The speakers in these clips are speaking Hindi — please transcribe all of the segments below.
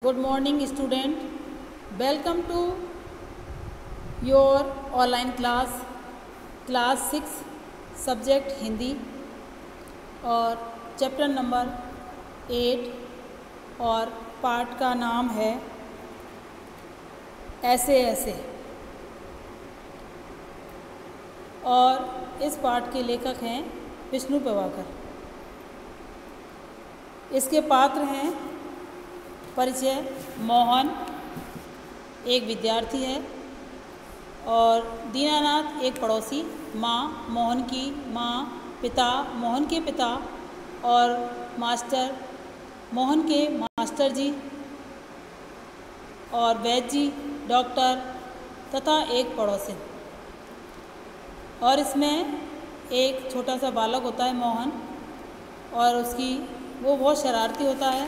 Good morning student. Welcome to your online class 6 subject Hindi और चैप्टर नंबर 8 और पाठ का नाम है ऐसे ऐसे। और इस पाठ के लेखक हैं विष्णु प्रभाकर। इसके पात्र हैं परिचय मोहन एक विद्यार्थी है और दीनानाथ एक पड़ोसी, माँ मोहन की माँ, पिता मोहन के पिता और मास्टर मोहन के मास्टर जी और वैद्य जी डॉक्टर तथा एक पड़ोसी। और इसमें एक छोटा सा बालक होता है मोहन, और वो बहुत शरारती होता है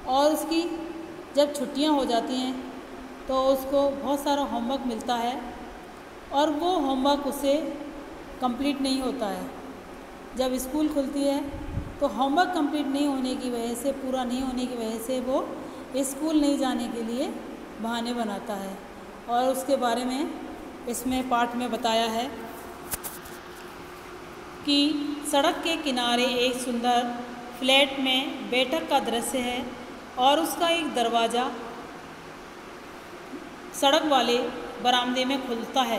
और उसकी जब छुट्टियां हो जाती हैं तो उसको बहुत सारा होमवर्क मिलता है और वो होमवर्क उसे कंप्लीट नहीं होता है। जब स्कूल खुलती है तो होमवर्क कंप्लीट नहीं होने की वजह से, पूरा नहीं होने की वजह से वो स्कूल नहीं जाने के लिए बहाने बनाता है। और उसके बारे में इसमें पाठ में बताया है कि सड़क के किनारे एक सुंदर फ्लैट में बैठक का दृश्य है और उसका एक दरवाज़ा सड़क वाले बरामदे में खुलता है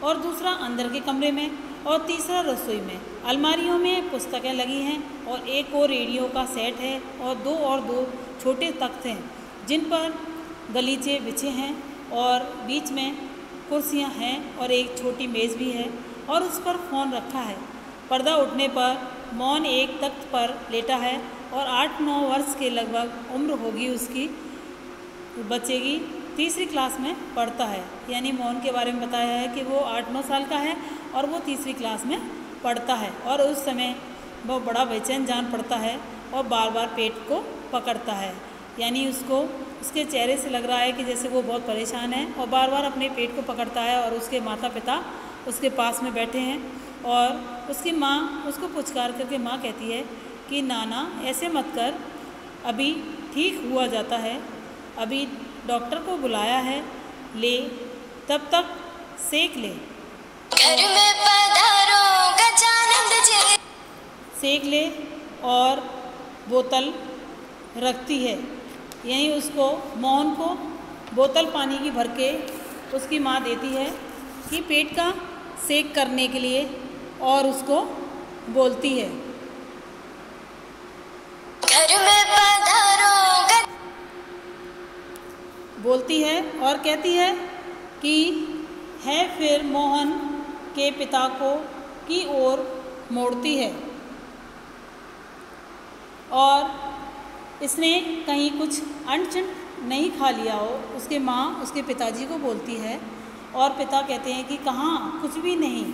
और दूसरा अंदर के कमरे में और तीसरा रसोई में। अलमारियों में पुस्तकें लगी हैं और एक और रेडियो का सेट है और दो छोटे तख्त हैं जिन पर गलीचे बिछे हैं और बीच में कुर्सियां हैं और एक छोटी मेज़ भी है और उस पर फ़ोन रखा है। पर्दा उठने पर मोहन एक तख्त पर लेटा है और 8-9 वर्ष के लगभग उम्र होगी उसकी। बच्चे की तीसरी क्लास में पढ़ता है, यानी मोहन के बारे में बताया है कि वो 8-9 साल का है और वो तीसरी क्लास में पढ़ता है। और उस समय वो बड़ा बेचैन जान पड़ता है और बार बार पेट को पकड़ता है, यानी उसके चेहरे से लग रहा है कि जैसे वो बहुत परेशान है और बार बार अपने पेट को पकड़ता है। और उसके माता पिता उसके पास में बैठे हैं और उसकी माँ उसको पुचकार करके माँ कहती है कि नाना ऐसे मत कर, अभी ठीक हुआ जाता है, अभी डॉक्टर को बुलाया है, ले तब तक सेक ले, घर में पधारो गजानंद जी, सेक ले। और बोतल रखती है, यानी उसको मोहन को बोतल पानी की भर के उसकी माँ देती है कि पेट का सेक करने के लिए, और उसको बोलती है घर में पधारो बोलती है और कहती है कि है, फिर मोहन के पिता को की ओर मोड़ती है और इसने कहीं कुछ अनचन नहीं खा लिया हो। उसके माँ उसके पिताजी को बोलती है और पिता कहते हैं कि कहाँ, कुछ भी नहीं,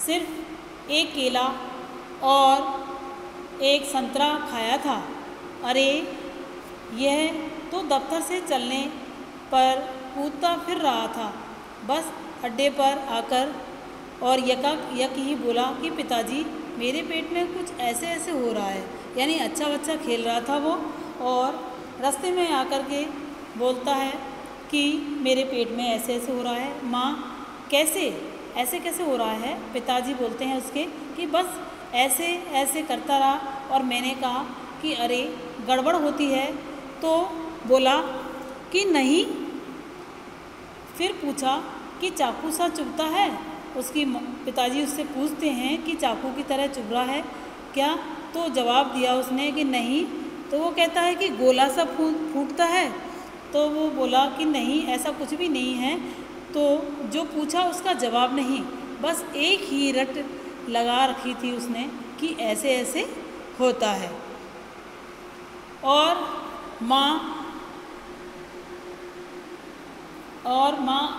सिर्फ एक केला और एक संतरा खाया था। अरे यह तो दफ्तर से चलने पर कूदता फिर रहा था, बस अड्डे पर आकर और यक ही बोला कि पिताजी मेरे पेट में कुछ ऐसे ऐसे हो रहा है, यानी अच्छा बच्चा खेल रहा था वो, और रास्ते में आकर के बोलता है कि मेरे पेट में ऐसे ऐसे हो रहा है। माँ कैसे हो रहा है? पिताजी बोलते हैं उसके कि बस ऐसे ऐसे करता रहा और मैंने कहा कि अरे गड़बड़ होती है, तो बोला कि नहीं। फिर पूछा कि चाकू सा चुभता है? पिताजी उससे पूछते हैं कि चाकू की तरह चुभ रहा है क्या? तो जवाब दिया उसने कि नहीं। तो वो कहता है कि गोला सा फूटता है? तो वो बोला कि नहीं, ऐसा कुछ भी नहीं है। तो जो पूछा उसका जवाब नहीं, बस एक ही रट लगा रखी थी उसने कि ऐसे ऐसे होता है। और माँ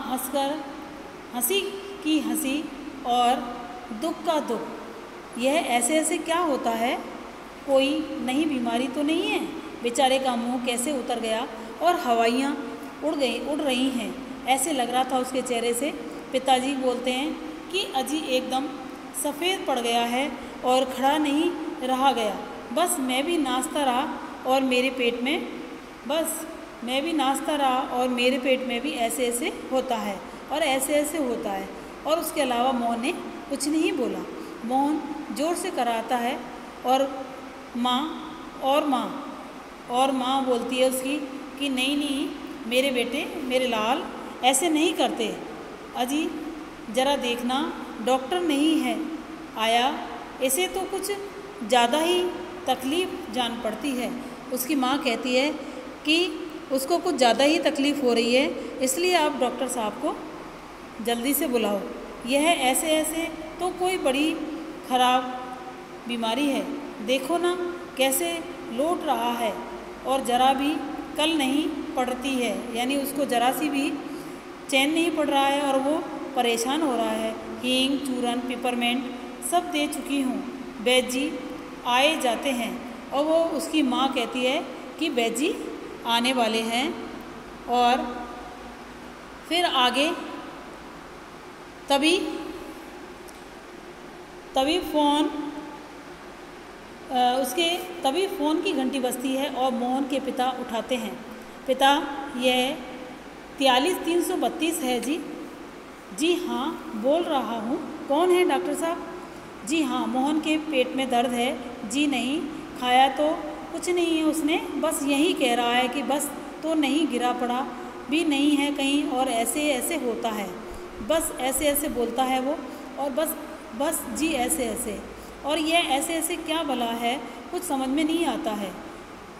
हंसकर, हंसी की हंसी और दुख का दुख, यह ऐसे ऐसे क्या होता है? कोई नई बीमारी तो नहीं है? बेचारे का मुंह कैसे उतर गया और हवाइयाँ उड़ रही हैं, ऐसे लग रहा था उसके चेहरे से। पिताजी बोलते हैं कि अजी एकदम सफ़ेद पड़ गया है और खड़ा नहीं रहा गया, बस मैं भी नाचता रहा और मेरे पेट में बस मैं भी नाचता रहा और मेरे पेट में भी ऐसे ऐसे होता है और ऐसे ऐसे होता है। और उसके अलावा मोहन ने कुछ नहीं बोला। मोहन ज़ोर से कराता है और माँ और माँ बोलती है उसकी कि नहीं नहीं मेरे बेटे, मेरे लाल, ऐसे नहीं करते। अजी ज़रा देखना, डॉक्टर नहीं है आया, इसे तो कुछ ज़्यादा ही तकलीफ़ जान पड़ती है। उसकी माँ कहती है कि उसको कुछ ज़्यादा ही तकलीफ़ हो रही है, इसलिए आप डॉक्टर साहब को जल्दी से बुलाओ। यह ऐसे ऐसे तो कोई बड़ी ख़राब बीमारी है, देखो ना कैसे लौट रहा है और ज़रा भी कल नहीं पड़ती है, यानी उसको ज़रा सी भी चैन नहीं पड़ रहा है और वो परेशान हो रहा है। हींग, चूरन, पिपरमेंट सब दे चुकी हूँ, वैद्य जी आए जाते हैं। और वो उसकी माँ कहती है कि वैद्य जी आने वाले हैं। और फिर आगे तभी फ़ोन की घंटी बजती है और मोहन के पिता उठाते हैं। पिता, यह 43-332 है जी। जी हाँ बोल रहा हूँ, कौन है डॉक्टर साहब? जी हाँ, मोहन के पेट में दर्द है। जी नहीं, खाया तो कुछ नहीं है उसने, बस यही कह रहा है कि बस तो नहीं गिरा पड़ा भी नहीं है कहीं और ऐसे ऐसे होता है, बस ऐसे ऐसे बोलता है वो। और बस जी ऐसे ऐसे, और ये ऐसे ऐसे क्या भला है, कुछ समझ में नहीं आता है।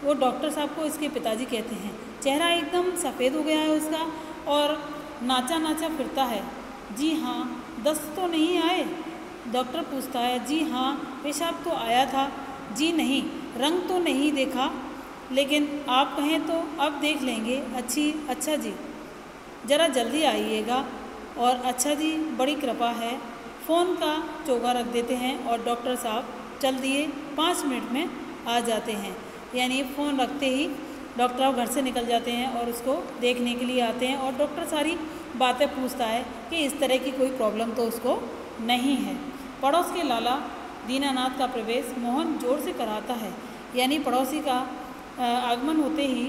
वो डॉक्टर साहब को इसके पिताजी कहते हैं। चेहरा एकदम सफ़ेद हो गया है उसका और नाचा नाचा फिरता है। जी हाँ, दस्त तो नहीं आए? डॉक्टर पूछता है। जी हाँ, पेशाब तो आया था। जी नहीं, रंग तो नहीं देखा, लेकिन आप कहें तो अब देख लेंगे। अच्छा जी, ज़रा जल्दी आइएगा। और अच्छा जी, बड़ी कृपा है। फ़ोन का चोगा रख देते हैं और डॉक्टर साहब चल दिए 5 मिनट में आ जाते हैं। यानी फ़ोन रखते ही डॉक्टर साहब घर से निकल जाते हैं और उसको देखने के लिए आते हैं। और डॉक्टर सारी बातें पूछता है कि इस तरह की कोई प्रॉब्लम तो उसको नहीं है। पड़ोस के लाला दीनानाथ का प्रवेश मोहन जोर से कराता है। यानी पड़ोसी का आगमन होते ही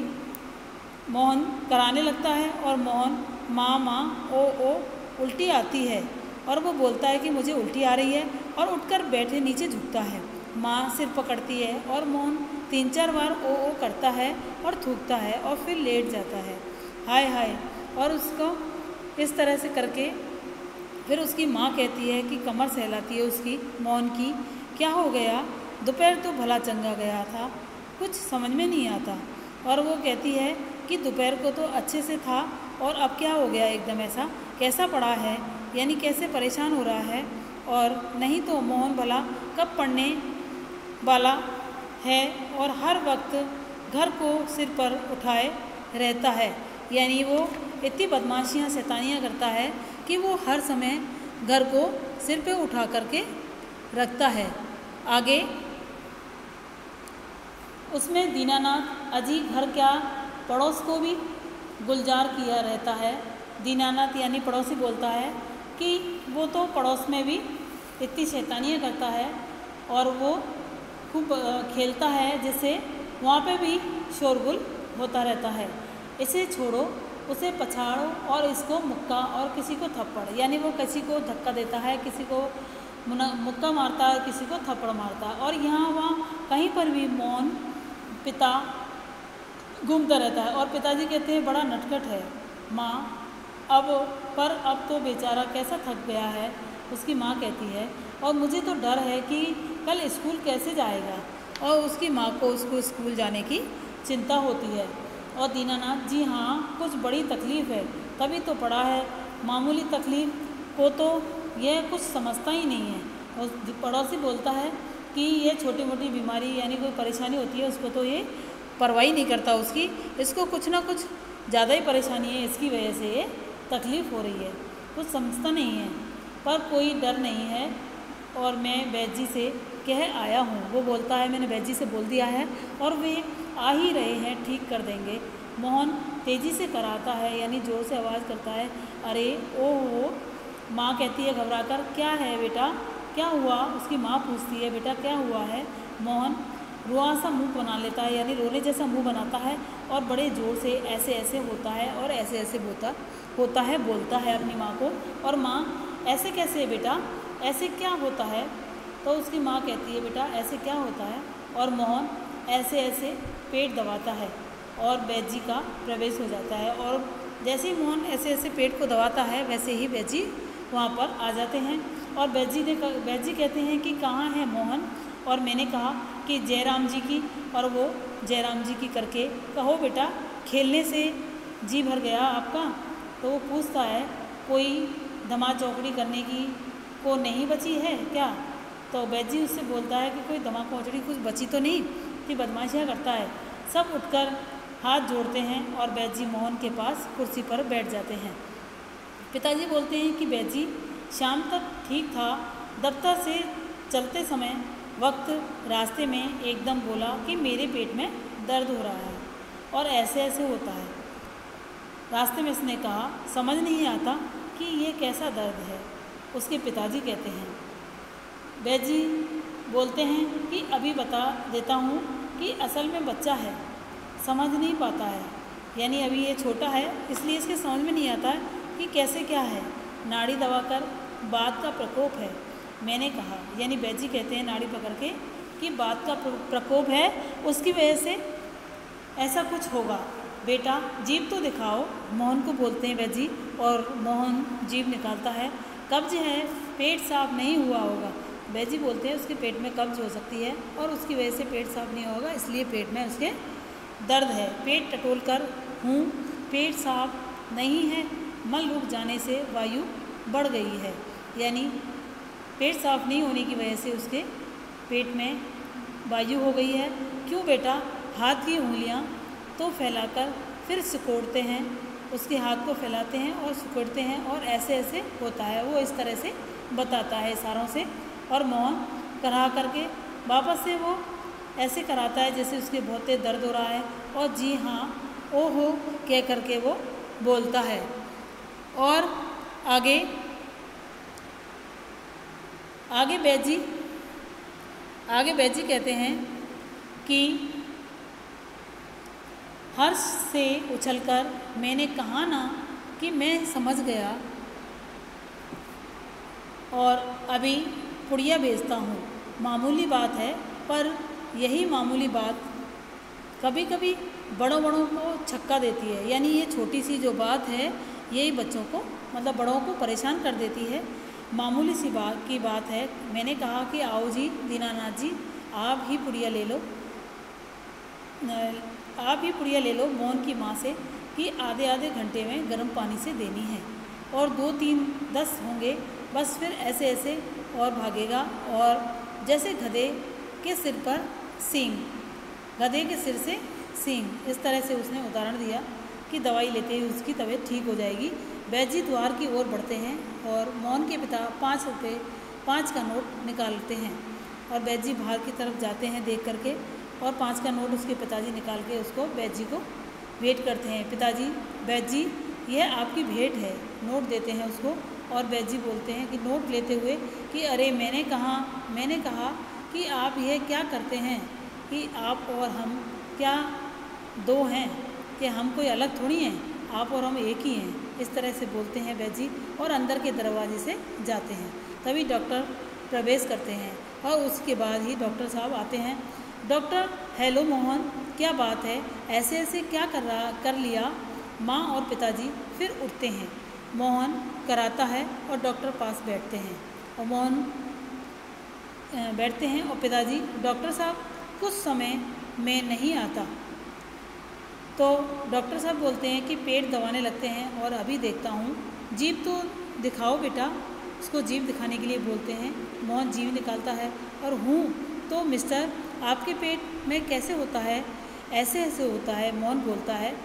मोहन कराने लगता है और मोहन माँ ओ उल्टी आती है और वो बोलता है कि मुझे उल्टी आ रही है और उठकर बैठे नीचे झुकता है। माँ सिर पकड़ती है और मोहन 3-4 बार ओ करता है और थूकता है और फिर लेट जाता है। हाय हाय। और उसको इस तरह से करके फिर उसकी माँ कहती है कि कमर सहलाती है उसकी, मोहन की, क्या हो गया? दोपहर तो भला चंगा गया था, कुछ समझ में नहीं आता। और वो कहती है कि दोपहर को तो अच्छे से था और अब क्या हो गया एकदम ऐसा, कैसा पड़ा है, यानी कैसे परेशान हो रहा है। और नहीं तो मोहन भला कब पढ़ने वाला है और हर वक्त घर को सिर पर उठाए रहता है। यानी वो इतनी बदमाशियाँ शैतानियाँ करता है कि वो हर समय घर को सिर पे उठा करके रखता है। आगे उसमें दीनानाथ अजी घर क्या पड़ोस को भी गुलजार किया रहता है। दीनानाथ यानी पड़ोसी बोलता है कि वो तो पड़ोस में भी इतनी शैतानियाँ करता है और वो खूब खेलता है, जिससे वहाँ पे भी शोरगुल होता रहता है। इसे छोड़ो, उसे पछाड़ो और इसको मुक्का और किसी को थप्पड़, यानी वो किसी को धक्का देता है, किसी को मुक्का मारता है, किसी को थप्पड़ मारता है। और यहाँ वहाँ कहीं पर भी मोहन पिता घूमता रहता है। और पिताजी कहते हैं बड़ा नटखट है माँ, अब तो बेचारा कैसा थक गया है। उसकी माँ कहती है और मुझे तो डर है कि कल स्कूल कैसे जाएगा। और उसकी माँ को उसको स्कूल जाने की चिंता होती है। और दीनानाथ जी हाँ, कुछ बड़ी तकलीफ़ है, तभी तो पड़ा है, मामूली तकलीफ़ को तो यह कुछ समझता ही नहीं है। और पड़ोसी बोलता है कि ये छोटी मोटी बीमारी यानी कोई परेशानी होती है उसको तो ये परवाह नहीं करता उसकी, इसको कुछ ना कुछ ज़्यादा ही परेशानी है, इसकी वजह से ये तकलीफ़ हो रही है, कुछ समझता नहीं है। पर कोई डर नहीं है और मैं वैद्य जी से कह आया हूँ। वो बोलता है मैंने वैद्य जी से बोल दिया है और वे आ ही रहे हैं, ठीक कर देंगे। मोहन तेज़ी से कराता है, यानी ज़ोर से आवाज़ करता है, अरे ओहो। माँ कहती है घबराकर, क्या है बेटा, क्या हुआ? उसकी माँ पूछती है बेटा क्या हुआ है? मोहन रुआ सा मुंह बना लेता है, यानी रोने जैसा मुंह बनाता है और बड़े ज़ोर से ऐसे ऐसे होता है और ऐसे ऐसे होता है, बोलता है अपनी माँ को। और माँ ऐसे कैसे बेटा, ऐसे क्या होता है? तो उसकी माँ कहती है बेटा ऐसे क्या होता है। और मोहन ऐसे ऐसे पेट दबाता है और बैजी का प्रवेश हो जाता है। और जैसे ही मोहन ऐसे ऐसे पेट को दबाता है वैसे ही बैजी वहाँ पर आ जाते हैं। और बैजी कहते हैं कि कहाँ है मोहन? और मैंने कहा कि जयराम जी की, और वो जयराम जी की करके कहो बेटा खेलने से जी भर गया आपका? तो वो पूछता है कोई धमा चौकड़ी करने की को नहीं बची है क्या? तो बैजी उससे बोलता है कि कोई धमा चौकड़ी कुछ बची तो नहीं, कि बदमाशियाँ करता है। सब उठकर हाथ जोड़ते हैं और बैजी मोहन के पास कुर्सी पर बैठ जाते हैं। पिताजी बोलते हैं कि बैजी शाम तक ठीक था, दफ्तर से चलते समय वक्त रास्ते में एकदम बोला कि मेरे पेट में दर्द हो रहा है और ऐसे ऐसे होता है। रास्ते में उसने कहा समझ नहीं आता कि ये कैसा दर्द है। उसके पिताजी कहते हैं, बैजी बोलते हैं कि अभी बता देता हूँ कि असल में बच्चा है, समझ नहीं पाता है, यानी अभी ये छोटा है इसलिए इसके समझ में नहीं आता है कि कैसे क्या है। नाड़ी दबाकर बात का प्रकोप है। मैंने कहा, यानी बैजी कहते हैं नाड़ी पकड़ के कि बात का प्रकोप है, उसकी वजह से ऐसा कुछ होगा। बेटा जीभ तो दिखाओ, मोहन को बोलते हैं बैजी। और मोहन जीभ निकालता है। कब्ज है, पेट साफ नहीं हुआ होगा। बैजी बोलते हैं उसके पेट में कब्ज हो सकती है और उसकी वजह से पेट साफ नहीं होगा, इसलिए पेट में उसके दर्द है। पेट टटोल कर हूँ, पेट साफ नहीं है, मल रुक जाने से वायु बढ़ गई है, यानी पेट साफ नहीं होने की वजह से उसके पेट में वायु हो गई है। क्यों बेटा? हाथ की उंगलियां तो फैलाकर फिर सिकोड़ते हैं, उसके हाथ को फैलाते हैं और सिकोड़ते हैं और ऐसे ऐसे होता है। वो इस तरह से बताता है इशारों से। और मोहन करा करके वापस से वो ऐसे कराता है जैसे उसके बहुत तेज दर्द हो रहा है और जी हाँ ओहो कह करके वो बोलता है। और आगे बैजी कहते हैं कि हर्ष से उछलकर मैंने कहा ना कि मैं समझ गया और अभी पुड़िया भेजता हूँ। मामूली बात है, पर यही मामूली बात कभी कभी बड़ों को छक्का देती है, यानी ये छोटी सी जो बात है यही बच्चों को मतलब बड़ों को परेशान कर देती है। मामूली सी बात की बात है। मैंने कहा कि आओ जी दीनानाथ जी, आप ही पुड़िया ले लो मोहन की माँ से कि आधे घंटे में गर्म पानी से देनी है और 2 3 10 होंगे, बस फिर ऐसे ऐसे और भागेगा और जैसे गधे के सिर पर सींग, गधे के सिर से सींग, इस तरह से उसने उदाहरण दिया कि दवाई लेते ही उसकी तबीयत ठीक हो जाएगी। बैजी द्वार की ओर बढ़ते हैं और मोहन के पिता 5 रुपये 5 का नोट निकालते हैं और बैजी बाहर की तरफ जाते हैं देख करके और 5 का नोट उसके पिताजी निकाल के उसको बैजी को भेंट करते हैं। पिताजी, बैजी यह आपकी भेंट है, नोट देते हैं उसको। और बैजी बोलते हैं कि नोट लेते हुए कि अरे मैंने कहा कि आप यह क्या करते हैं कि आप और हम क्या 2 हैं, कि हम कोई अलग थोड़ी हैं, आप और हम एक ही हैं। इस तरह से बोलते हैं बैजी और अंदर के दरवाजे से जाते हैं। तभी डॉक्टर प्रवेश करते हैं और उसके बाद ही डॉक्टर साहब आते हैं। डॉक्टर, हेलो मोहन, क्या बात है, ऐसे ऐसे क्या कर लिया? माँ और पिताजी फिर उठते हैं। मोहन कराता है और डॉक्टर पास बैठते हैं और मोहन बैठते हैं और पिताजी, डॉक्टर साहब कुछ समय में नहीं आता। तो डॉक्टर साहब बोलते हैं कि पेट दबाने लगते हैं और अभी देखता हूँ, जीभ तो दिखाओ बेटा। उसको जीभ दिखाने के लिए बोलते हैं। मोहन जीभ निकालता है और हूँ तो मिस्टर आपके पेट में कैसे होता है? ऐसे ऐसे होता है, मोहन बोलता है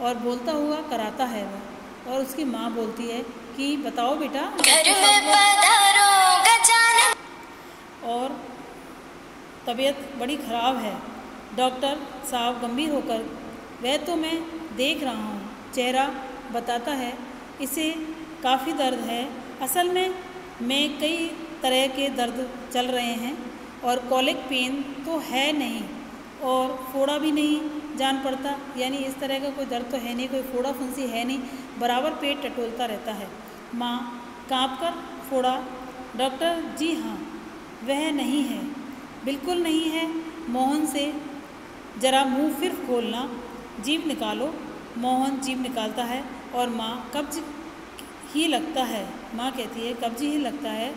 और बोलता हुआ कराता है वो। और उसकी माँ बोलती है कि बताओ बेटा, घर में पधारो गजानन। और तबीयत बड़ी ख़राब है। डॉक्टर साहब गंभीर होकर, वह तो मैं देख रहा हूँ, चेहरा बताता है इसे काफ़ी दर्द है। असल में कई तरह के दर्द चल रहे हैं और कॉलिक पेन तो है नहीं और फोड़ा भी नहीं जान पड़ता, यानी इस तरह का कोई दर्द तो है नहीं, कोई फोड़ा फुंसी है नहीं, बराबर पेट टटोलता रहता है। माँ काँप कर फोड़ा। डॉक्टर जी हाँ, वह नहीं है, बिल्कुल नहीं है। मोहन से जरा मुंह फिर खोलना, जीभ निकालो। मोहन जीभ निकालता है और माँ कब्ज ही लगता है। माँ कहती है कब्ज ही लगता है।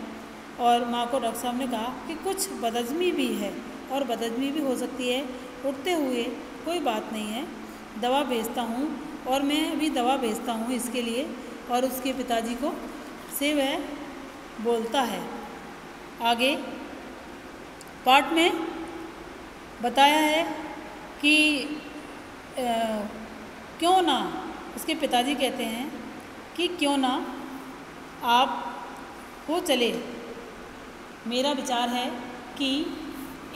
और माँ को डॉक्टर साहब ने कहा कि कुछ बदहज़मी भी है और बदहज़मी भी हो सकती है। उठते हुए कोई बात नहीं है, दवा भेजता हूँ और मैं अभी दवा भेजता हूँ इसके लिए। और उसके पिताजी को से वह बोलता है। आगे पाठ में बताया है कि क्यों ना, उसके पिताजी कहते हैं कि क्यों ना आप हो चले। मेरा विचार है कि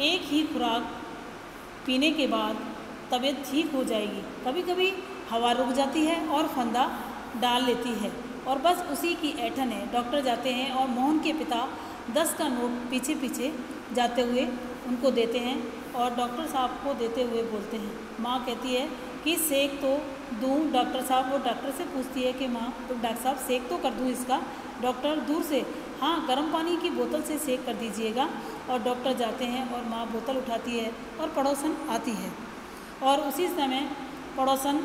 एक ही खुराक पीने के बाद तबीयत ठीक हो जाएगी। कभी कभी हवा रुक जाती है और फंदा डाल लेती है और बस उसी की ऐंठन है। डॉक्टर जाते हैं और मोहन के पिता 10 का नोट पीछे पीछे जाते हुए उनको देते हैं और डॉक्टर साहब को देते हुए बोलते हैं। माँ कहती है कि सेक तो दूँ डॉक्टर साहब। वो डॉक्टर से पूछती है कि माँ तो डॉक्टर साहब सेक तो कर दूँ इसका। डॉक्टर दूर से हाँ गर्म पानी की बोतल से सेक कर दीजिएगा। और डॉक्टर जाते हैं और माँ बोतल उठाती है और पड़ोसन आती है और उसी समय पड़ोसन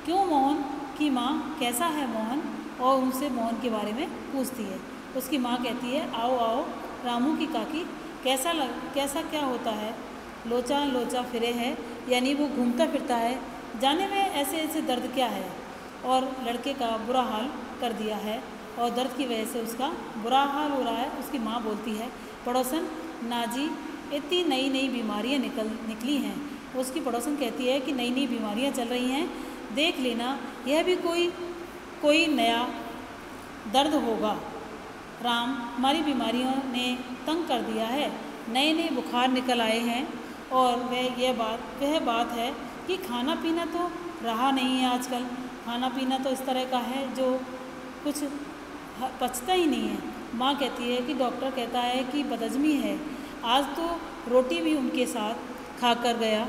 क्यों मोहन की माँ कैसा है मोहन, और उनसे मोहन के बारे में पूछती है। उसकी माँ कहती है आओ आओ रामू की काकी, कैसा क्या होता है, लोचा लोचा फिरे है, यानी वो घूमता फिरता है, जाने में ऐसे ऐसे दर्द क्या है। और लड़के का बुरा हाल कर दिया है और दर्द की वजह से उसका बुरा हाल हो रहा है। उसकी माँ बोलती है पड़ोसन नाजी इतनी नई नई बीमारियाँ निकली हैं। उसकी पड़ोसन कहती है कि नई नई बीमारियाँ चल रही हैं, देख लेना यह भी कोई नया दर्द होगा। राम हमारी बीमारियों ने तंग कर दिया है, नए नए बुखार निकल आए हैं। और वह बात है कि खाना पीना तो रहा नहीं है आजकल। खाना पीना तो इस तरह का है जो कुछ पचता ही नहीं है। माँ कहती है कि डॉक्टर कहता है कि बदहज़मी है। आज तो रोटी भी उनके साथ खा कर गया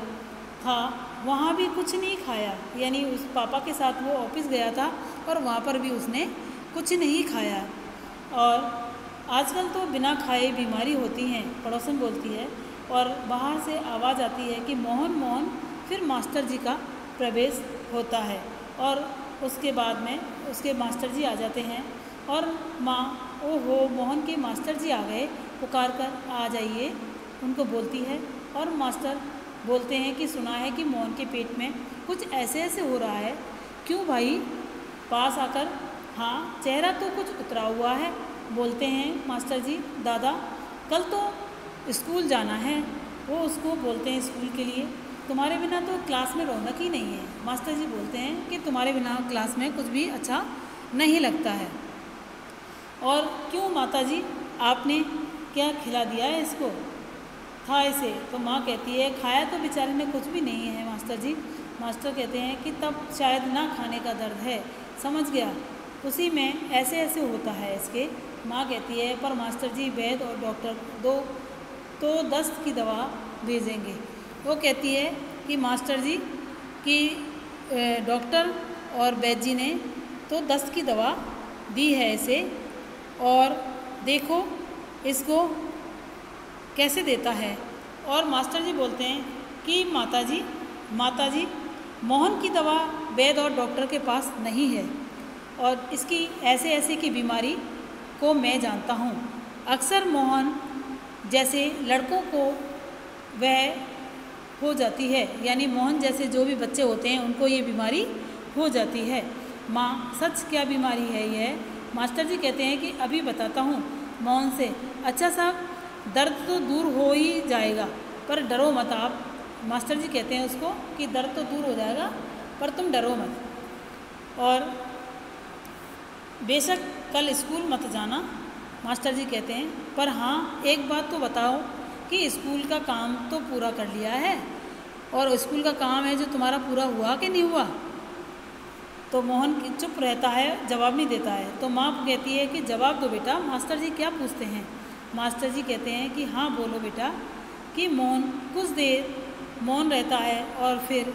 था, वहाँ भी कुछ नहीं खाया, यानी उस पापा के साथ वो ऑफिस गया था और वहाँ पर भी उसने कुछ नहीं खाया। और आजकल तो बिना खाए बीमारी होती हैं, पड़ोसन बोलती है। और बाहर से आवाज़ आती है कि मोहन मोहन, फिर मास्टर जी का प्रवेश होता है और उसके बाद में उसके मास्टर जी आ जाते हैं। और माँ ओहो मोहन के मास्टर जी आ गए, पुकार कर आ जाइए उनको बोलती है। और मास्टर बोलते हैं कि सुना है कि मोहन के पेट में कुछ ऐसे ऐसे हो रहा है। क्यों भाई? पास आकर हाँ चेहरा तो कुछ उतरा हुआ है। बोलते हैं मास्टर जी दादा कल तो स्कूल जाना है। वो उसको बोलते हैं स्कूल के लिए तुम्हारे बिना तो क्लास में रौनक ही नहीं है। मास्टर जी बोलते हैं कि तुम्हारे बिना क्लास में कुछ भी अच्छा नहीं लगता है। और क्यों माता जी आपने क्या खिला दिया है इसको, था इसे? तो माँ कहती है खाया तो बेचारे ने कुछ भी नहीं है मास्टर जी। मास्टर कहते हैं कि तब शायद ना खाने का दर्द है, समझ गया, उसी में ऐसे ऐसे होता है इसके। माँ कहती है पर मास्टर जी वैद्य और डॉक्टर दो तो दस्त की दवा भेजेंगे। वो कहती है कि मास्टर जी कि डॉक्टर और वैद्य जी ने तो दस्त की दवा दी है इसे, और देखो इसको कैसे देता है। और मास्टर जी बोलते हैं कि माता जी मोहन की दवा वैद्य और डॉक्टर के पास नहीं है और इसकी ऐसे ऐसे की बीमारी को मैं जानता हूँ। अक्सर मोहन जैसे लड़कों को वह हो जाती है, यानी मोहन जैसे जो भी बच्चे होते हैं उनको ये बीमारी हो जाती है। माँ सच क्या बीमारी है यह? मास्टर जी कहते हैं कि अभी बताता हूँ मोहन से। अच्छा साहब दर्द तो दूर हो ही जाएगा पर डरो मत आप। मास्टर जी कहते हैं उसको कि दर्द तो दूर हो जाएगा पर तुम डरो मत। और बेशक कल स्कूल मत जाना, मास्टर जी कहते हैं, पर हाँ एक बात तो बताओ कि स्कूल का काम तो पूरा कर लिया है और स्कूल का काम है जो तुम्हारा पूरा हुआ कि नहीं हुआ? तो मोहन चुप रहता है, जवाब नहीं देता है। तो माँ कहती है कि जवाब दो बेटा, मास्टर जी क्या पूछते हैं? मास्टर जी कहते हैं कि हाँ बोलो बेटा। कि मोहन कुछ देर मौन रहता है और फिर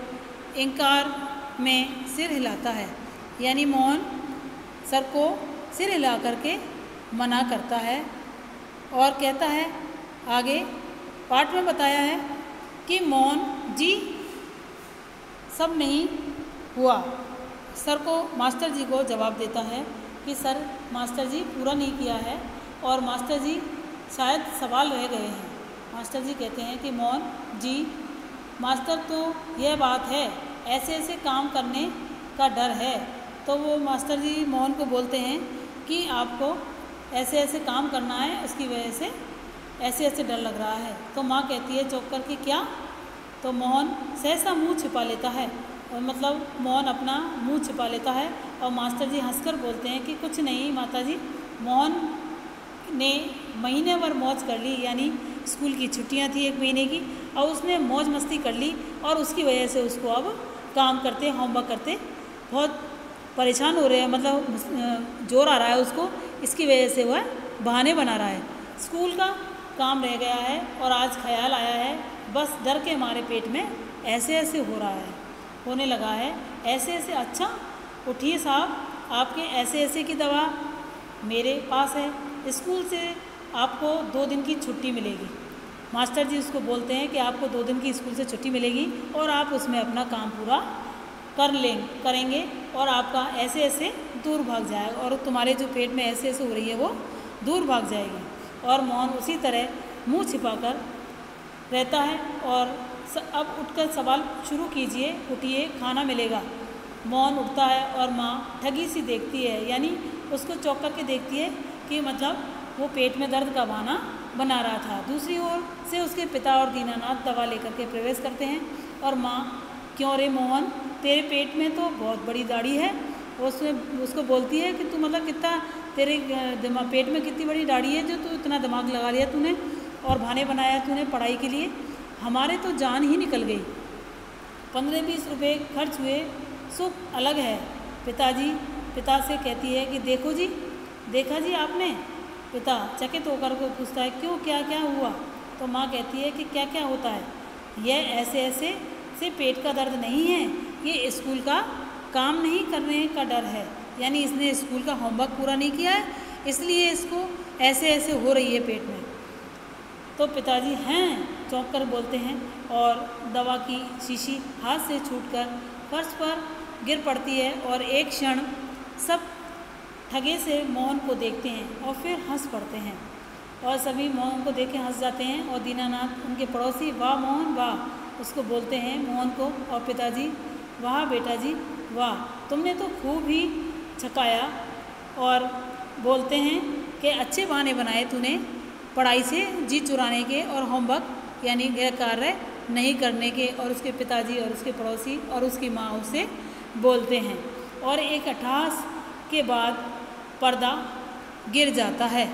इनकार में सिर हिलाता है। यानी मोहन सर को सिर हिला करके मना करता है और कहता है, आगे पाठ में बताया है कि मोहन जी सब नहीं हुआ। सर को मास्टर जी को जवाब देता है कि सर मास्टर जी पूरा नहीं किया है और मास्टर जी शायद सवाल रह गए हैं। मास्टर जी कहते हैं कि मोहन जी मास्टर तो यह बात है ऐसे ऐसे काम करने का डर है। तो वो मास्टर जी मोहन को बोलते हैं कि आपको ऐसे ऐसे काम करना है, उसकी वजह से ऐसे ऐसे डर लग रहा है। तो माँ कहती है चौंक कर कि क्या? तो मोहन सहसा मुंह छिपा लेता है और मतलब मोहन अपना मुंह छिपा लेता है और मास्टर जी हंसकर बोलते हैं कि कुछ नहीं माता जी, मोहन ने महीने भर मौज कर ली, यानी स्कूल की छुट्टियां थी 1 महीने की और उसने मौज मस्ती कर ली और उसकी वजह से उसको अब काम करते होमवर्क करते बहुत परेशान हो रहे हैं, मतलब जोर आ रहा है उसको, इसकी वजह से वह बहाने बना रहा है। स्कूल का काम रह गया है और आज ख्याल आया है, बस डर के हमारे पेट में ऐसे ऐसे हो रहा है, होने लगा है ऐसे ऐसे। अच्छा उठिए साहब, आपके ऐसे ऐसे की दवा मेरे पास है, स्कूल से आपको 2 दिन की छुट्टी मिलेगी। मास्टर जी उसको बोलते हैं कि आपको 2 दिन की स्कूल से छुट्टी मिलेगी और आप उसमें अपना काम पूरा करेंगे और आपका ऐसे ऐसे दूर भाग जाएगा और तुम्हारे जो पेट में ऐसे ऐसे हो रही है वो दूर भाग जाएगी। और मोहन उसी तरह मुंह छिपाकर रहता है और अब उठकर सवाल शुरू कीजिए, उठिए खाना मिलेगा। मोहन उठता है और माँ ठगी सी देखती है, यानी उसको चौंक करके देखती है कि मतलब वो पेट में दर्द का बहाना बना रहा था। दूसरी ओर से उसके पिता और दीनानाथ दवा लेकर के प्रवेश करते हैं और माँ, क्यों रे मोहन, तेरे पेट में तो बहुत बड़ी दाढ़ी है। उसको बोलती है कि तू मतलब कितना तेरे पेट में कितनी बड़ी दाढ़ी है जो तू इतना दिमाग लगा लिया तूने और बहाने बनाया तूने पढ़ाई के लिए, हमारे तो जान ही निकल गई। 15-20 रुपये खर्च हुए, सुख अलग है। पिता से कहती है कि देखो जी, देखा जी आपने? पिता चकित होकर को पूछता है, क्यों, क्या क्या हुआ? तो माँ कहती है कि क्या क्या होता है, यह ऐसे ऐसे से पेट का दर्द नहीं है, ये स्कूल का काम नहीं करने का डर है, यानी इसने स्कूल का होमवर्क पूरा नहीं किया है इसलिए इसको ऐसे ऐसे हो रही है पेट में। तो पिताजी हैं चौंक कर बोलते हैं और दवा की शीशी हाथ से छूटकर फर्श पर गिर पड़ती है और एक क्षण सब ठगे से मोहन को देखते हैं और फिर हंस पड़ते हैं और सभी मोहन को देख के हंस जाते हैं। और दीनानाथ उनके पड़ोसी, वाह मोहन वाह, उसको बोलते हैं मोहन को। और पिताजी, वाह बेटा जी वाह, तुमने तो खूब ही छकाया। और बोलते हैं कि अच्छे बहाने बनाए तूने पढ़ाई से जी चुराने के और होमवर्क यानी गृह कार्य नहीं करने के। और उसके पिताजी और उसके पड़ोसी और उसकी माँ उसे बोलते हैं और एक अट्टहास के बाद पर्दा गिर जाता है।